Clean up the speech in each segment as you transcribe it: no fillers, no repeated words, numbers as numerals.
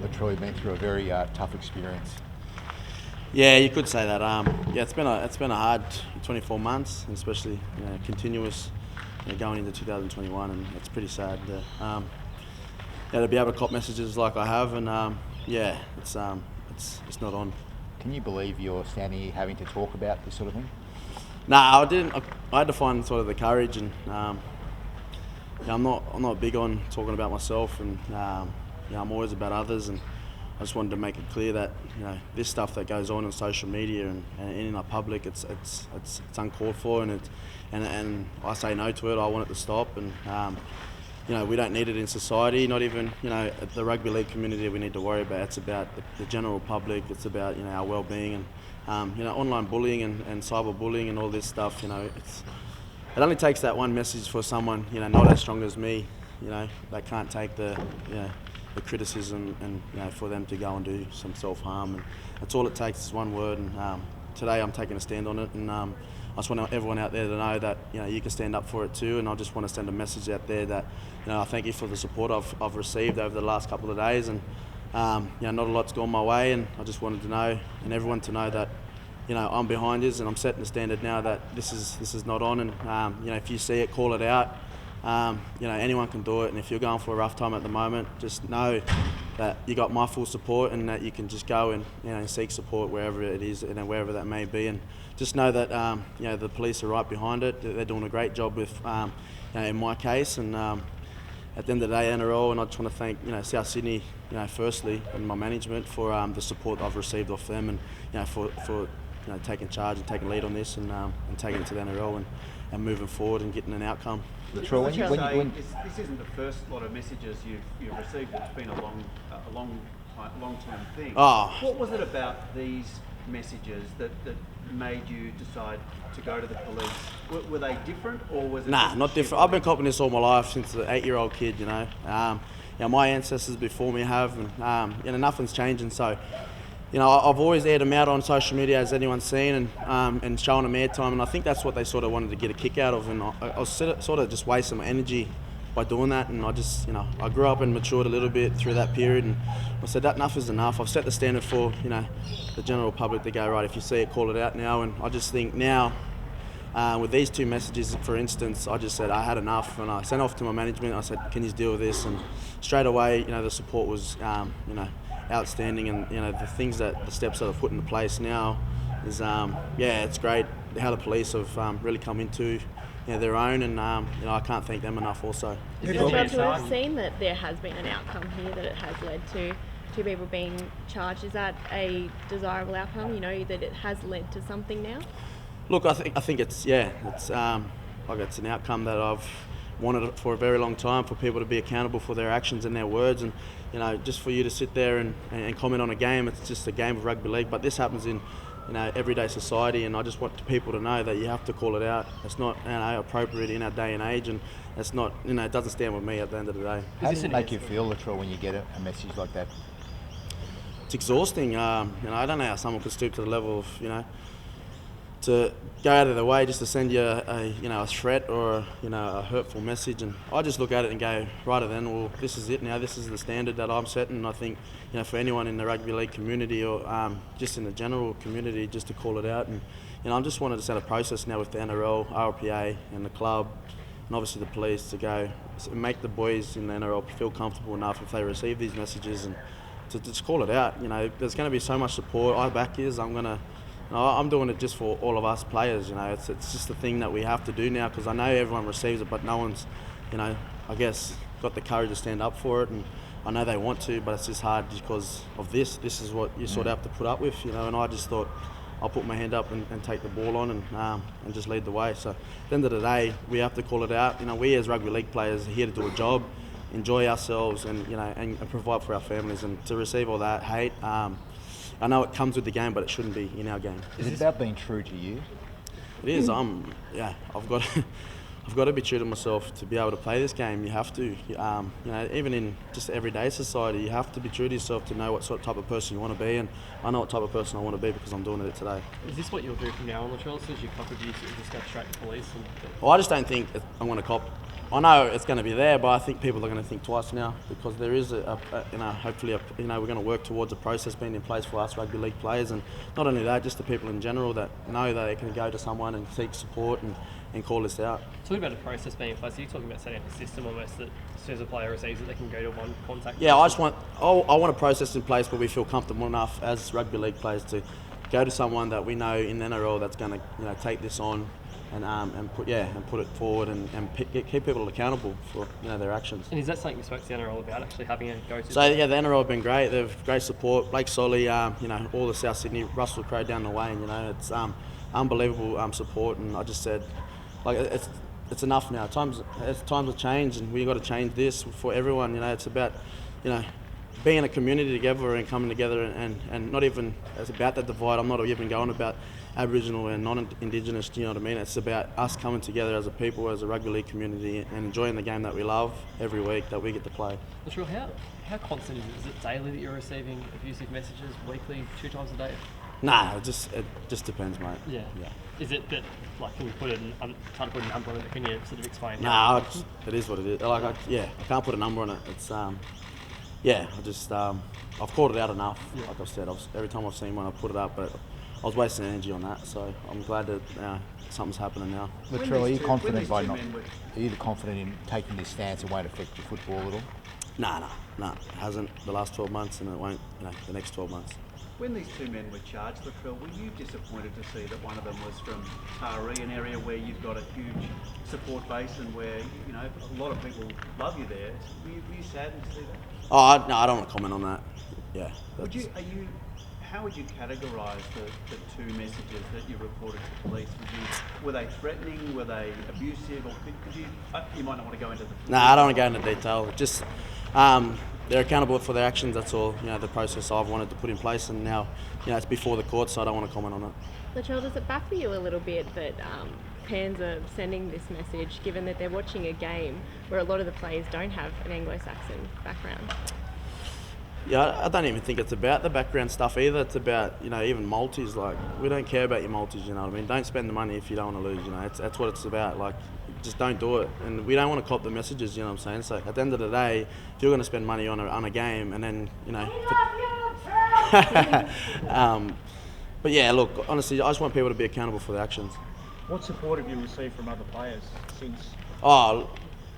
Latrell, you've been through a very tough experience. Yeah, you could say that. Yeah, it's been a hard 24 months, and especially continuous going into 2021, and it's pretty sad. To be able to cop messages like I have, and it's not on. Can you believe you're standing here having to talk about this sort of thing? Nah, I didn't. I had to find sort of the courage, and I'm not big on talking about myself, and I'm always about others, and I just wanted to make it clear that this stuff that goes on social media and in our public, it's uncalled for, and I say no to it. I want it to stop, and we don't need it in society. Not even the rugby league community we need to worry about. It's about the general public. It's about our well-being, and online bullying and cyber bullying and all this stuff. It only takes that one message for someone not as strong as me. They can't take the criticism, and for them to go and do some self-harm, and that's all it takes is one word. And today I'm taking a stand on it, and I just want everyone out there to know that you can stand up for it too. And I just want to send a message out there that I thank you for the support I've received over the last couple of days, and not a lot's gone my way, and I just wanted to know and everyone to know that I'm behind you, and I'm setting the standard now that this is not on. And if you see it, call it out. Anyone can do it, and if you're going for a rough time at the moment, just know that you got my full support, and that you can just go and seek support wherever it is and wherever that may be, and just know that the police are right behind it. They're doing a great job with in my case, and at the end of the day, NRL, and I just want to thank South Sydney firstly, and my management for the support I've received off them, and for taking charge and taking lead on this, and taking it to the NRL and moving forward and getting an outcome. This isn't the first lot of messages you've received. It's been a long-term thing. What was it about these messages that made you decide to go to the police? Were they different, or was it? Nah, not different. I've been copying this all my life since an 8-year-old kid. My ancestors before me have, and nothing's changing. So. I've always aired them out on social media, as anyone's seen, and showing them airtime, and I think that's what they sort of wanted to get a kick out of, and I was sort of just wasting my energy by doing that, and I grew up and matured a little bit through that period, and I said that enough is enough. I've set the standard for the general public to go, right, if you see it, call it out now, and I just think now, with these two messages, for instance, I just said I had enough, and I sent off to my management. I said, can you deal with this? And straight away, the support was, outstanding, and the steps that I've put into place now is it's great how the police have really come into their own, and I can't thank them enough also. Is it about to have seen that there has been an outcome here, that it has led to two people being charged? Is that a desirable outcome, that it has led to something now? Look, I think it's it's an outcome that I've wanted it for a very long time, for people to be accountable for their actions and their words, and just for you to sit there and comment on a game. It's just a game of rugby league, but this happens in everyday society, and I just want people to know that you have to call it out. It's not appropriate in our day and age, and it's not it doesn't stand with me at the end of the day. How does it make you feel, Latrell, when you get a message like that? It's exhausting. I don't know how someone could stoop to the level of to go out of their way just to send you a threat or a hurtful message, and I just look at it and go, righto then, well, this is it now. This is the standard that I'm setting. I think for anyone in the rugby league community, or just in the general community, just to call it out. And I just wanted to set a process now with the NRL, RPA, and the club, and obviously the police, to go make the boys in the NRL feel comfortable enough if they receive these messages, and to just call it out. There's going to be so much support. I back yous. I'm doing it just for all of us players. It's just the thing that we have to do now, because I know everyone receives it, but no one's, I guess, got the courage to stand up for it. And I know they want to, but it's just hard because of this. This is what you sort of have to put up with, And I just thought I'll put my hand up and take the ball on and just lead the way. So at the end of the day, we have to call it out. We as rugby league players are here to do a job, enjoy ourselves, and and provide for our families. And to receive all that hate. I know it comes with the game, but it shouldn't be in our game. Is it about being true to you? It is. I've got to be true to myself to be able to play this game. You have to. Even in just everyday society, you have to be true to yourself to know what sort of type of person you want to be. And I know what type of person I want to be because I'm doing it today. Is this what you'll do from now on, Latrell? So as you cop abuse, you just go straight to police? Well, I just don't think I'm going to cop I know it's going to be there, but I think people are going to think twice now because there is hopefully we're going to work towards a process being in place for us rugby league players, and not only that, just the people in general that know that they can go to someone and seek support and call this out. Talking about the process being in place, are you talking about setting up a system almost that as soon as a player receives it, they can go to one contact? Yeah, I want a process in place where we feel comfortable enough as rugby league players to go to someone that we know in the NRL that's going to take this on and put it forward and keep people accountable for their actions. And is that something you spoke to the NRL about, actually having a go-to? So yeah, the NRL have been great. They've great support. Blake Solly, all the South Sydney, Russell Crowe down the way, and it's unbelievable support. And I just said, it's enough now. Times have changed, and we've got to change this for everyone. It's about being a community together and coming together, and not even it's about that divide. I'm not even going about Aboriginal and non-Indigenous, do you know what I mean? It's about us coming together as a people, as a rugby league community, and enjoying the game that we love every week that we get to play. Latrell, how constant is it? Is it daily that you're receiving abusive messages, weekly, 2 times a day? Nah, it just depends, mate. Yeah. Is it that, can we try to put a number on it? Can you sort of explain? Nah, it is what it is. I can't put a number on it. It's I've called it out enough. Yeah. Like I've said, every time I've seen one, I've put it up, but I was wasting energy on that, so I'm glad that something's happening now. Latrell, are you confident in taking this stance? It won't affect your football at all? Nah, it hasn't the last 12 months, and it won't the next 12 months. When these two men were charged, Latrell, were you disappointed to see that one of them was from RE, an area where you've got a huge support base and where a lot of people love you there? Were you saddened to see that? Oh no, I don't want to comment on that. Yeah. How would you categorise the two messages that you reported to police? Were they threatening? Were they abusive? Or could you? You might not want to go into the. No, I don't want to go into detail. Just they're accountable for their actions. That's all. The process I've wanted to put in place, and now it's before the court, so I don't want to comment on it. Latrell, does it baffle you a little bit that fans are sending this message, given that they're watching a game where a lot of the players don't have an Anglo-Saxon background? Yeah, I don't even think it's about the background stuff either. It's about, even multis. We don't care about your multis, you know what I mean? Don't spend the money if you don't want to lose, That's what it's about. Just don't do it. And we don't want to cop the messages, you know what I'm saying? So at the end of the day, if you're going to spend money on a game and then, but yeah, look, honestly, I just want people to be accountable for their actions. What support have you received from other players since?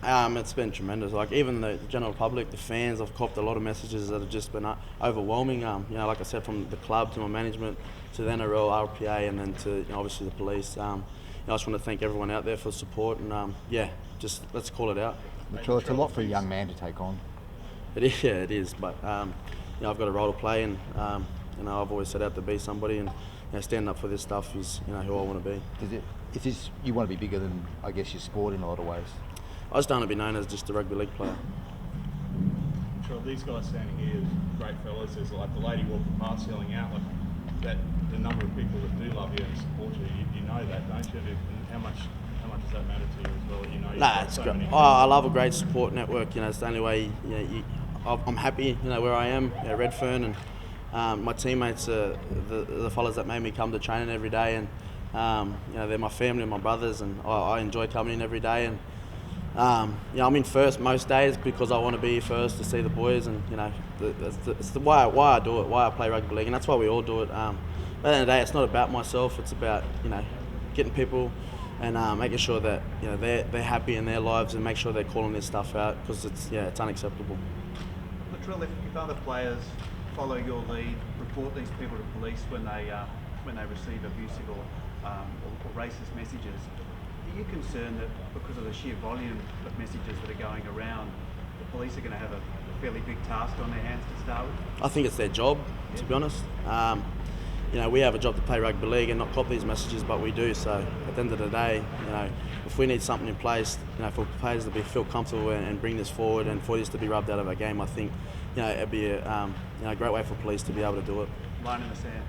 It's been tremendous. Even the general public, the fans, I've copped a lot of messages that have just been overwhelming. Like I said, from the club to my management, to the NRL, RPA, and then to obviously the police. I just want to thank everyone out there for the support, and just let's call it out. Latrell, it's a lot for a young man to take on. It is, yeah, it is. But I've got a role to play, and I've always set out to be somebody, and standing up for this stuff is who I want to be. You want to be bigger than, I guess, your sport in a lot of ways? I just don't want to be known as just a rugby league player. Sure, these guys standing here, great fellas. There's the lady walking past yelling out that. The number of people that do love you and support you, you know that, don't you? And how much does that matter to you as well? Nah, it's great. I love a great support network. It's the only way. I'm happy. Where I am, Redfern, and my teammates are the fellas that made me come to training every day, and they're my family and my brothers, and I enjoy coming in every day. And I'm in first most days because I want to be first to see the boys, and it's the why I do it, why I play rugby league, and that's why we all do it. At the end of the day, it's not about myself. It's about getting people and making sure that they're happy in their lives, and make sure they're calling this stuff out, because it's unacceptable. Latrell, if other players follow your lead, report these people to police when they receive abusive or racist messages, are you concerned that because of the sheer volume of messages that are going around, the police are going to have a fairly big task on their hands to start with? I think it's their job, to be honest. We have a job to play rugby league and not cop these messages, but we do. So at the end of the day, if we need something in place, for players to feel comfortable and bring this forward, and for this to be rubbed out of our game, I think, it'd be a great way for police to be able to do it. Line in the sand.